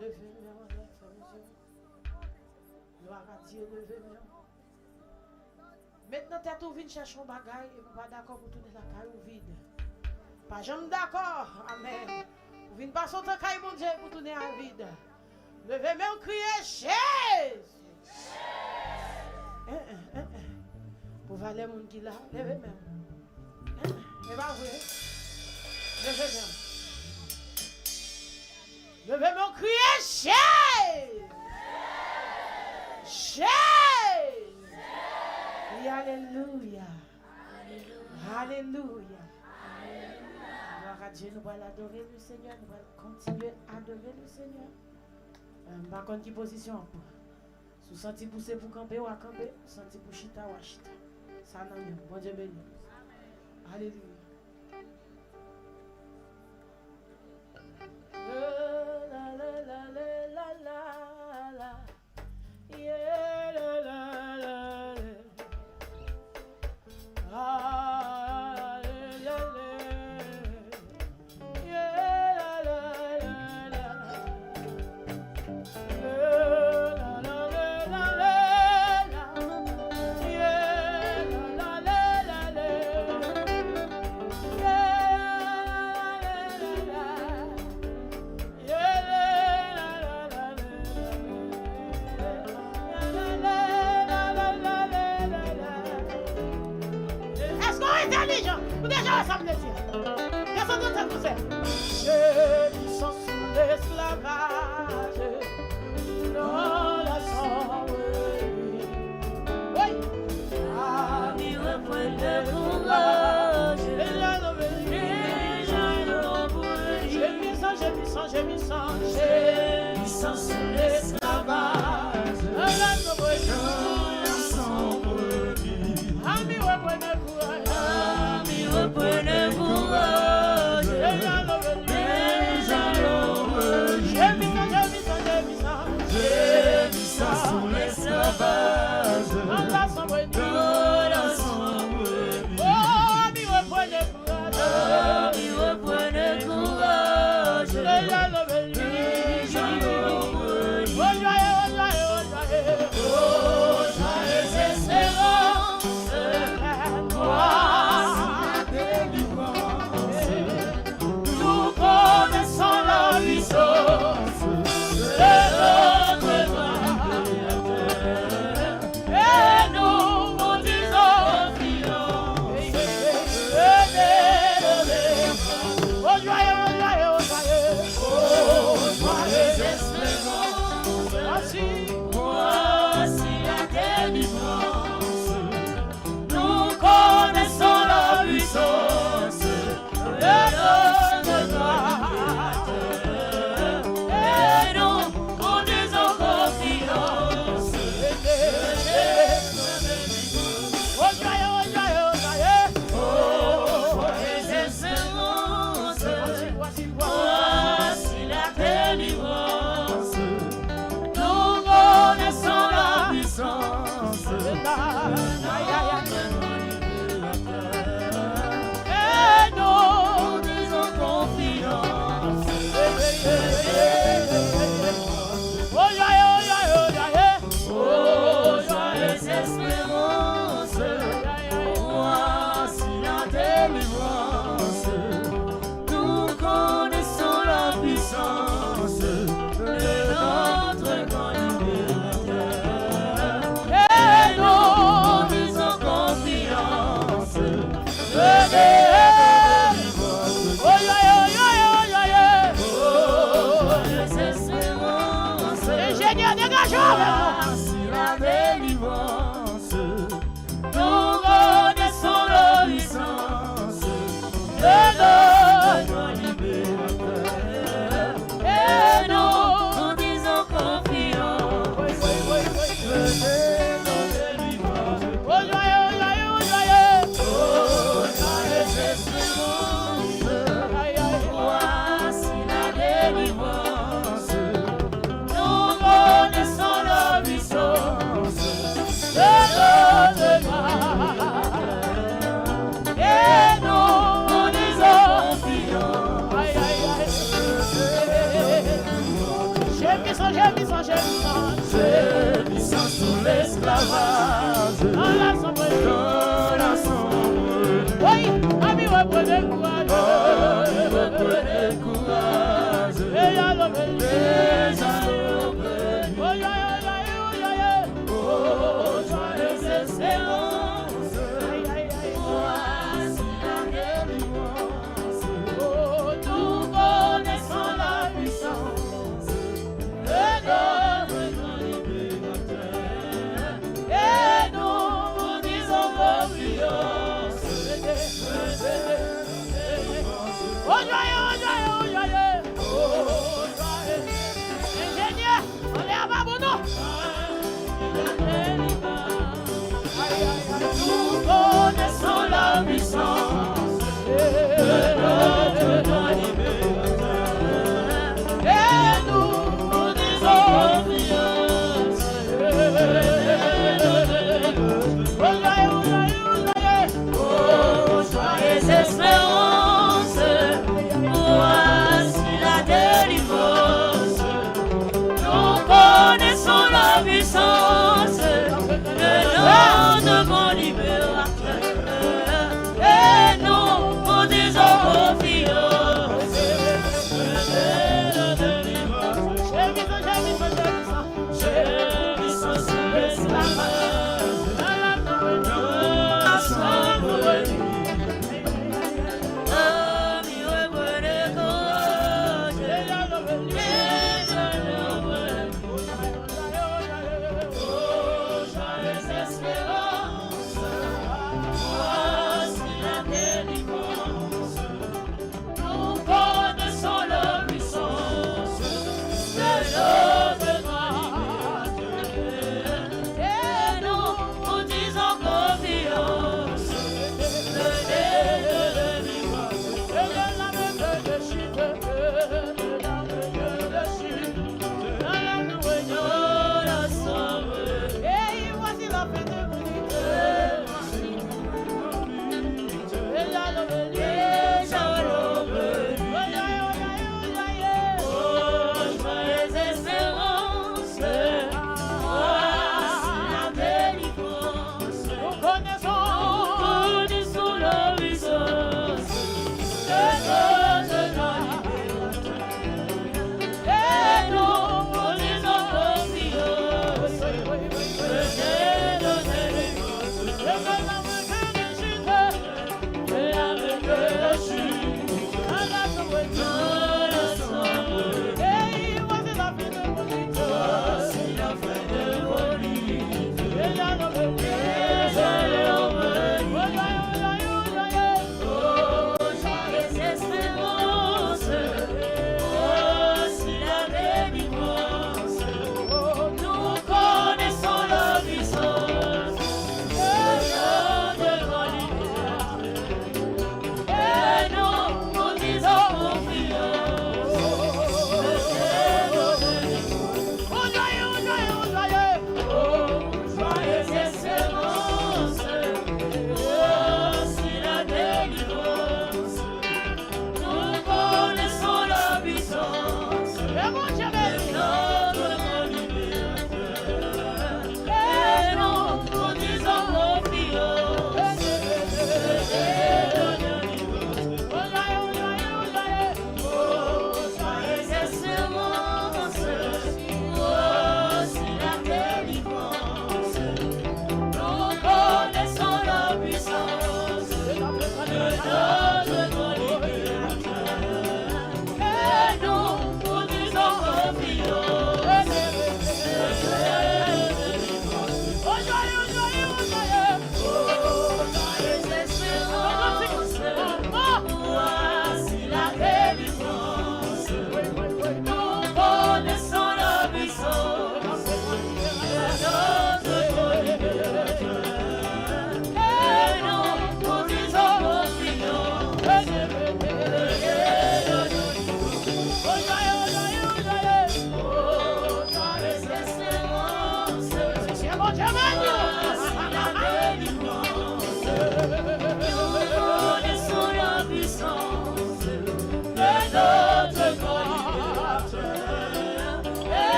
Levez-moi, gloire à Dieu, levez-moi. Maintenant, tête ou vine chercher un bagage et vous pas d'accord pour tourner la caille ou vide. Pas jamais d'accord. Amen. Vous venez pas sortir la caille, mon Dieu, pour tourner à vide. Levez-moi, criez Jésus. Pour valer mon qui là, levez-moi. C'est pas vrai. Levez-moi. Levez-moi, criez Jésus. Jésus. Alléluia. Alléluia. Gloire à Dieu, nous allons adorer le Seigneur, nous allons continuer à adorer le Seigneur. Par contre, qui position pour sous senti pousser pour camper ou à camper, senti pour chita ou à chita. Ça n'a rien. Bon Dieu béni. Alléluia. La la la la la la. Yeah, la la la. J'ai mis sans l'esclavage dans la sombre. Oui. Ami reprenez courage. J'ai mis sans sous l'esclavage dans la sombre. Ami reprenez courage. Ami reprenez courage. Sous l'esclavage, dans la sombre nuit. Oh, ami, reprenez courage. Joyeuse espérance, toi, la délivrance. Nous connaissons la puissance de notre Nous connaissons la Gémissant sous l'esclavage, dans la sombre. Oui, ami, reprenez courage. Reprenez courage. Et alors, oh, joyeuse espérance. Voici la délivrance. Oh, nous connaissons la puissance de notre grand libérateur. Et nous vous disons confiance. Oh, joyeux, oh, joyeux, oh, joyeux. Oh, joyeux. Ingénieur, on est à Babono. Nous connaissons la puissance de notre grand libérateur. Et nous vous disons confiance. Oh, joyeuse espérance, voici la délivrance. Nous connaissons la puissance de notre grand libérateur. Et nous vous disons confiance. Gémissant sous l'esclavage, dans la sombre nuit. Ami, reprenez courage. Et je le veux. Oh, joyeuse espérance.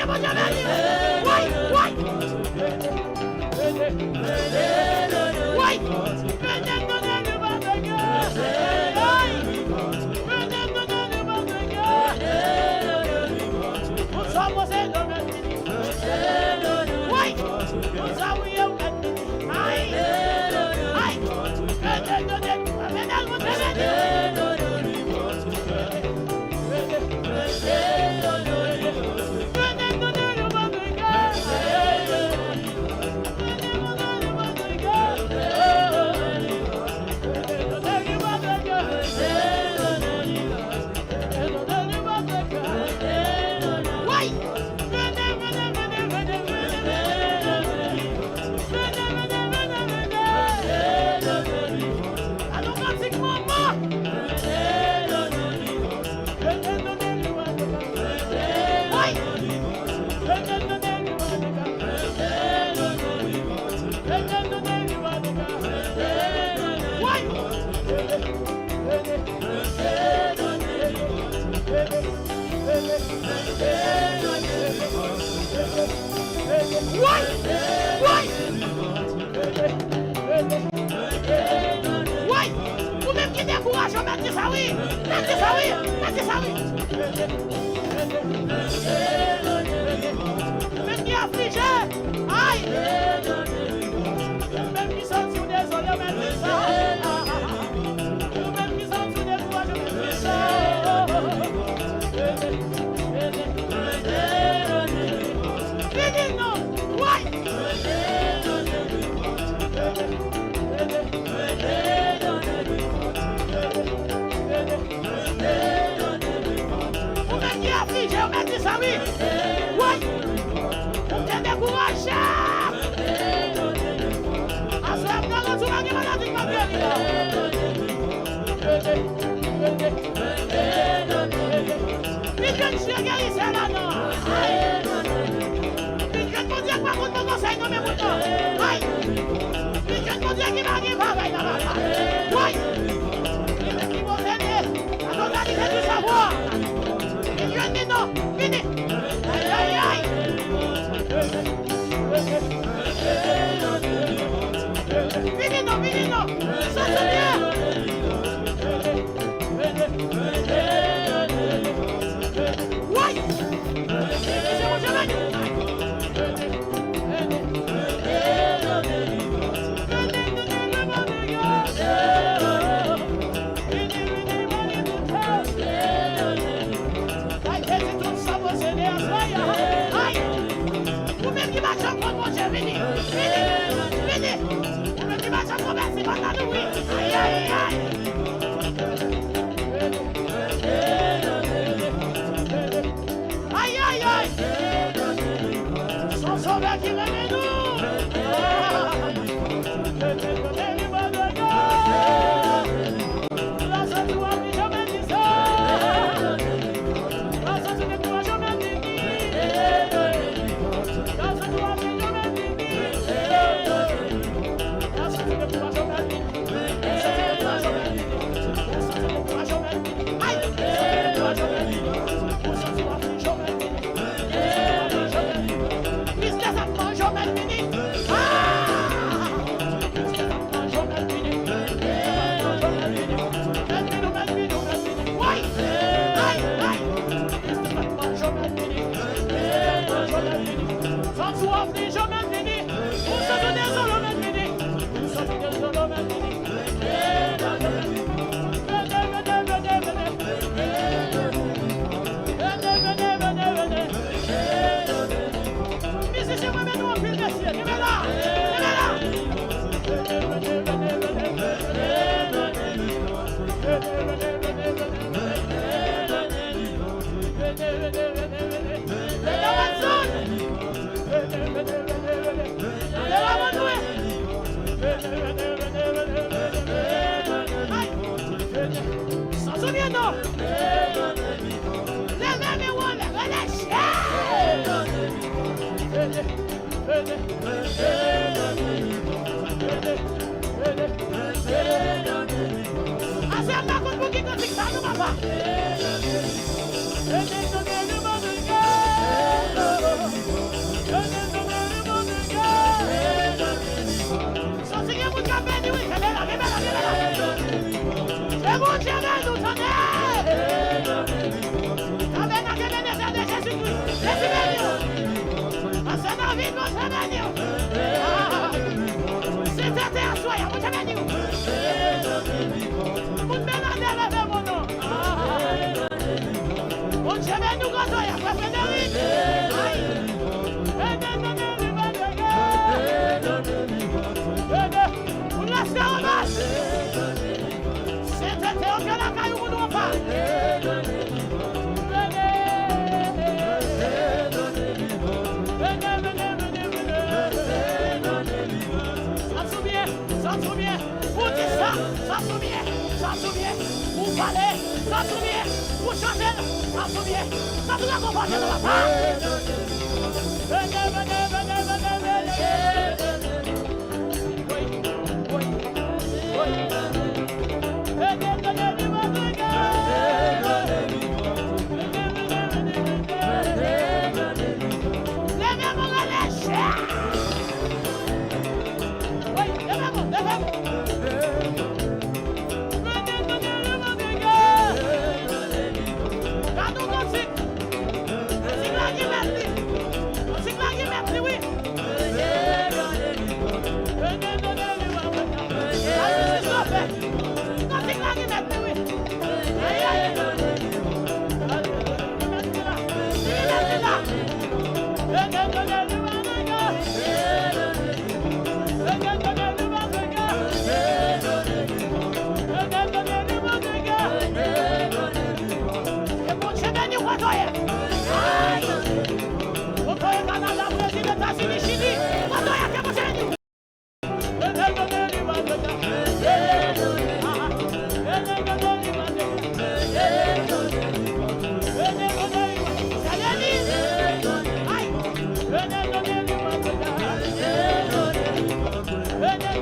Dieu, mon Dieu, béni. Oui, oui. Oui. ça souvient, pour dire ça souvient, pour parler, ça souvient, pour chanter, ça souvient, ça doit accompagner dans la part. Venez.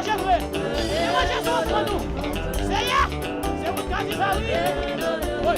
Démangez vrai. Démangez ça entre nous. C'est hier. C'est vous qui dit ça, oui. Oui.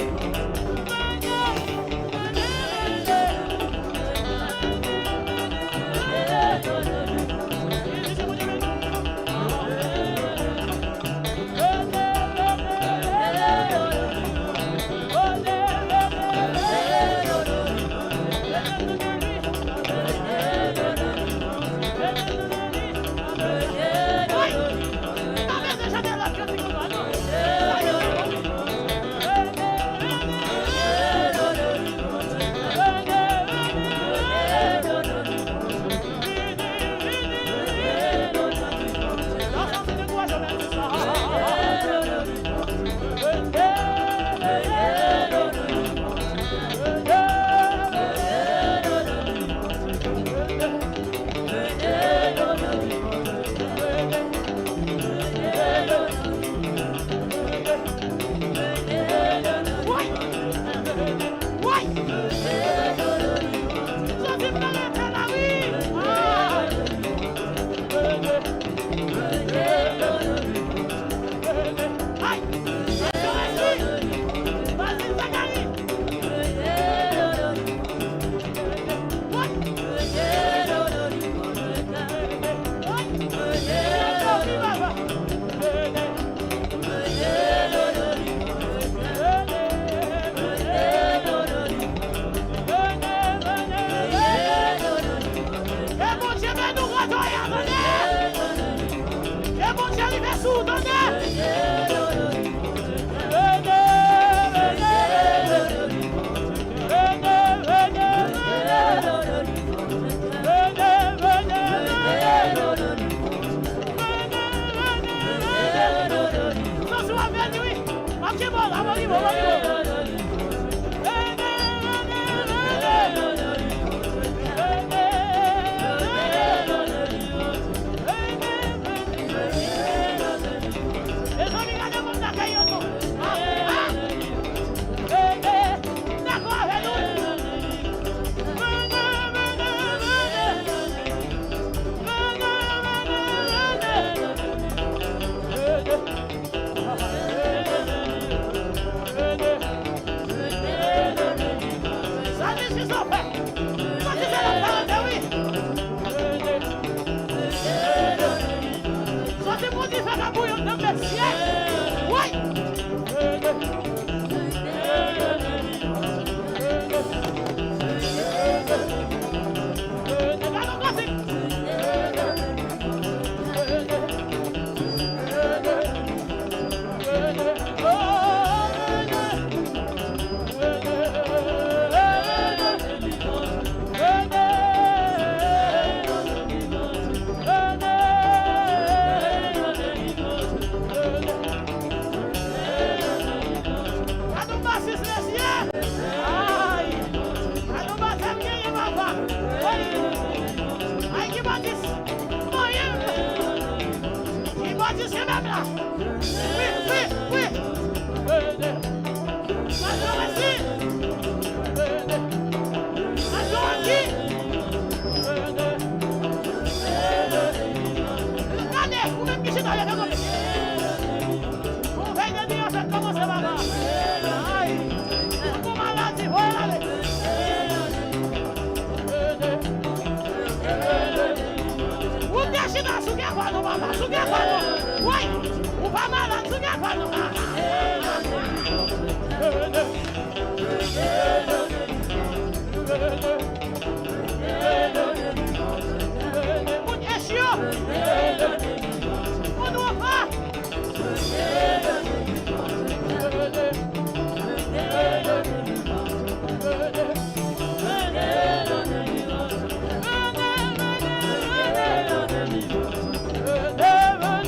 Never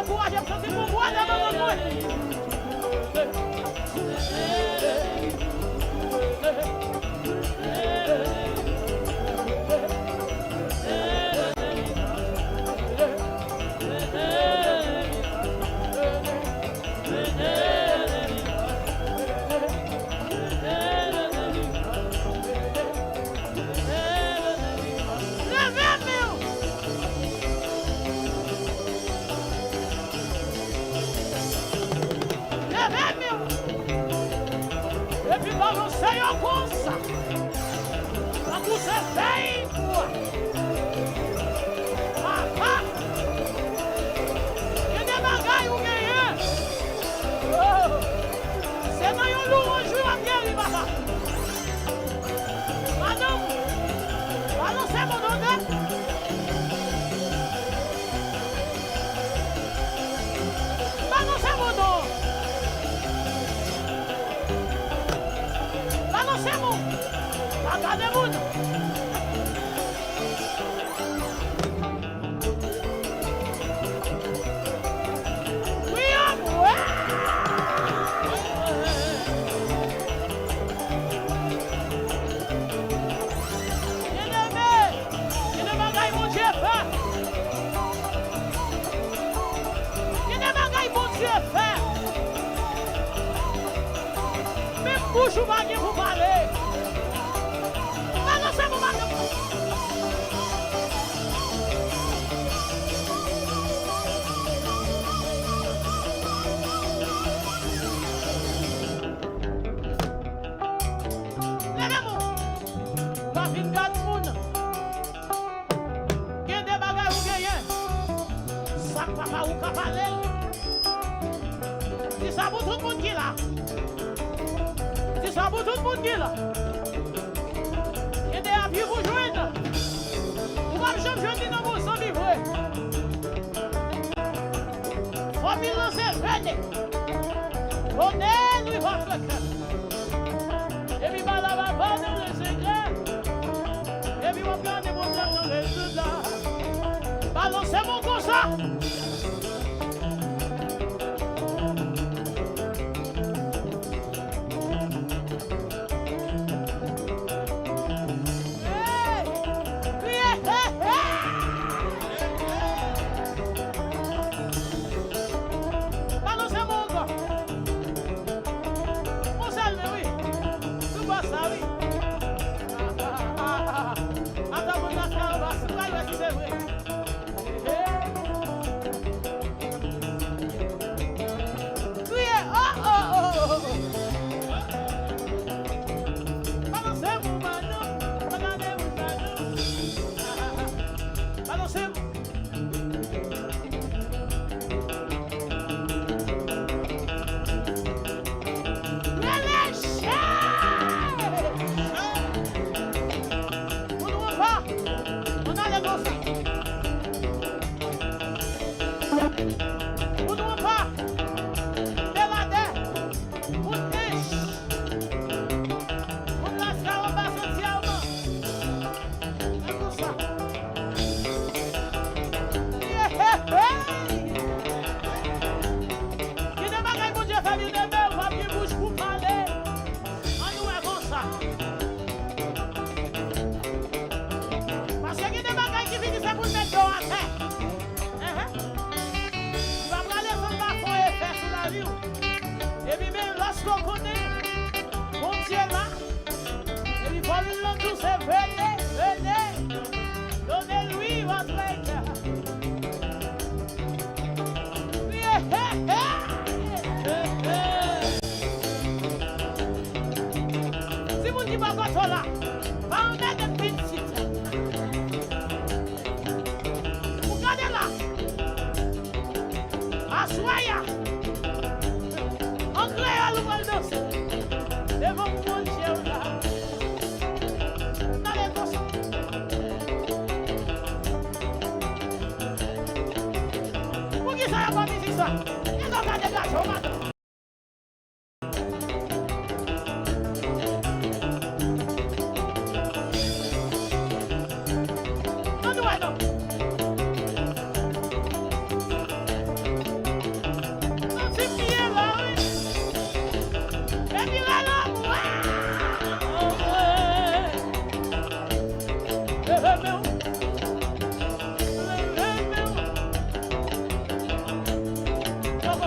découragé, je suis pour moi dans mon Puxa o vaguinho pro valer. Mas nós temos uma... Levemos. Pra vingar do mundo. Quem der bagulho ganha. Saco pra pau o cavaleiro. E sabe todo mundo que lá. Sabe todo mundo que lá. Quem é vivo joelho. O vai chama joelho não vou só viver. Família se vende. Onelo e vai pra cá. Ele vai lá vai para o segredo. Ele vai para demonstrar no resultado. Balancemos com ça.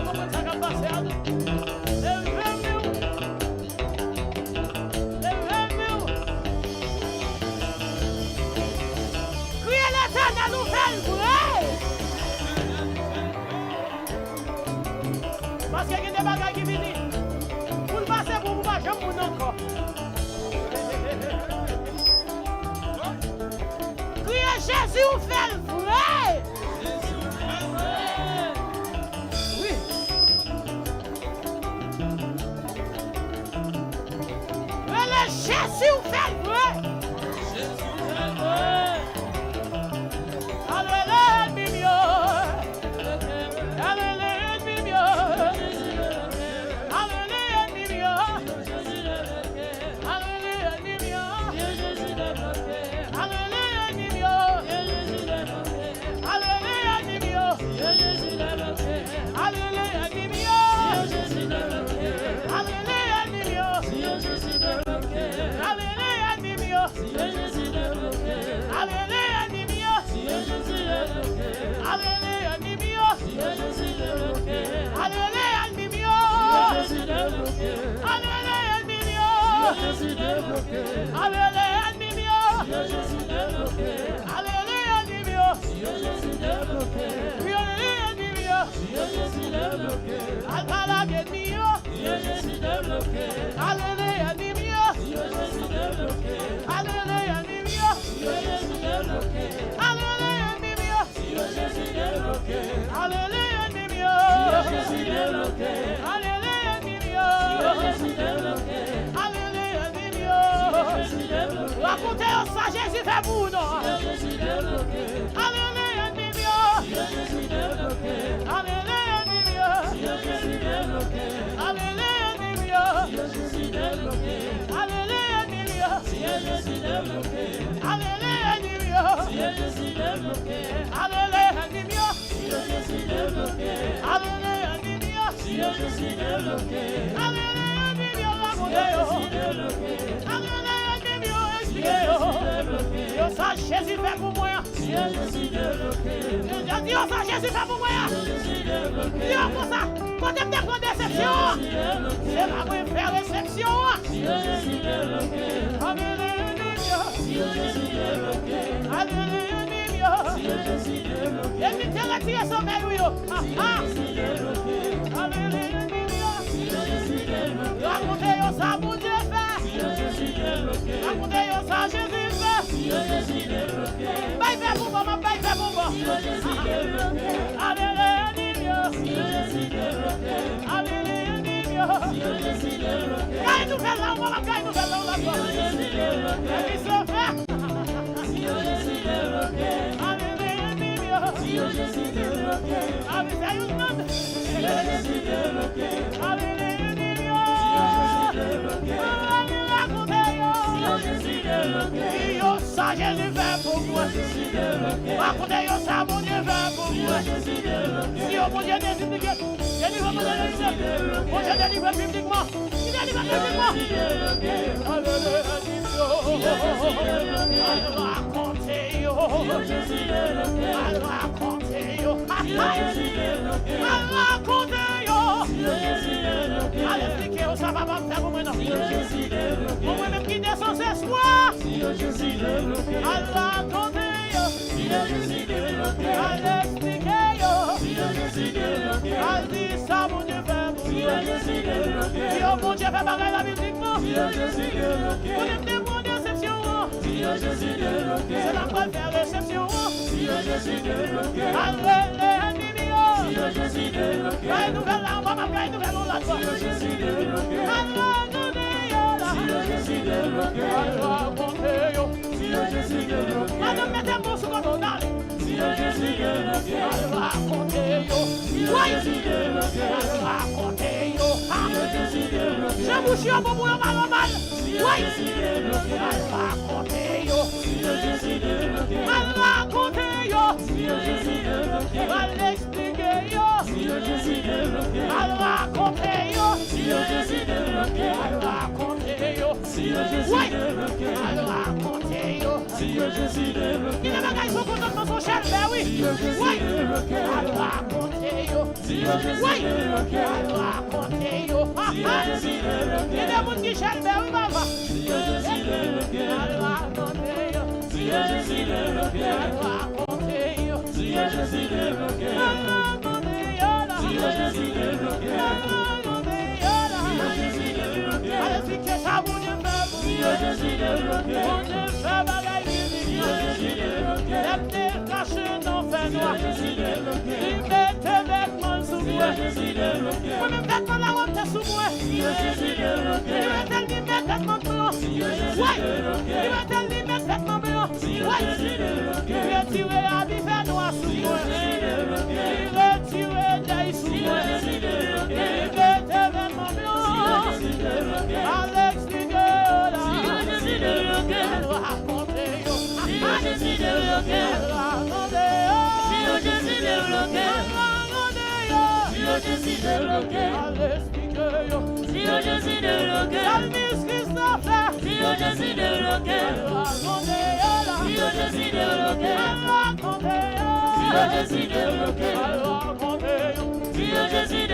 comprendre ça qui passe. Levez-vous. Levez-vous. Criez l'Éternel nouvelle vraie. Parce qu'il y a des bagages qui viennent. Pour le passer pour vous, je vous encore. Criez Jésus ou fait le vrai. Oui. Criez Jésus ou fait le vrai. Alléluia. Alléluia. Racontez ça, Jésus fait pour nous. Alléluia, Alléluia. Alléluia. Alléluia. Alléluia. Ça, Jésus fait pour moi. Dis ça, Jésus fait pour moi. Dis pour ça. Quand tu me prends déception, c'est là où je fais réception. Alléluia. Alléluia. Et puis tu retires son sommeil. Alléluia. Racontez ça, mon Dieu fait. Racontez ça, Jésus fait. Bye fait pour moi, bye fait pour moi. Alléluia. Alléluia. Gagne nouvelle là, on va gagner nouvelle là, on va voir. Et se fait. Alléluia. Ça, Jésus fait pour moi. Racontez ça, mon Dieu fait pour moi. Si mon Dieu décide de délivrer, mon Dieu délivre publiquement. Il délivre publiquement. Allez expliquer ça va pas faire pour moi non. Moi-même qui descend ce soir. Allah compter allez expliquer allez dire ça mon Dieu fait pour moi. Si mon Dieu fait bagarre la publiquement. On aime des mots de déception. C'est la quoi faire réception. Alléluia. Nouvelle là, on va m'appeler nouvelle on la voit. Madame, mettez mon sous comme on a. Je vous suis un bon boulot mal. Oui. Il y a des gens qui sont contents de son chef, ben oui. Oui. Oui, elle raconter yo. Il y a des gens qui cherchent vers eux, papa. Elle raconter yo. Elle raconter yo. Elle explique ça, mon Dieu, caché dans fait noir. Il met tes vêtements sous moi. Moi-même vêtements la robe sous moi. Il va tellement mettre vêtements blancs. Ouais. Il va tellement mettre vêtements blancs. Ouais. Il retire habit fait noir sous moi. Il retire d'ail sous moi. Il met tes vêtements blancs. Alex Figueroa. Elle raconter yo. Jésus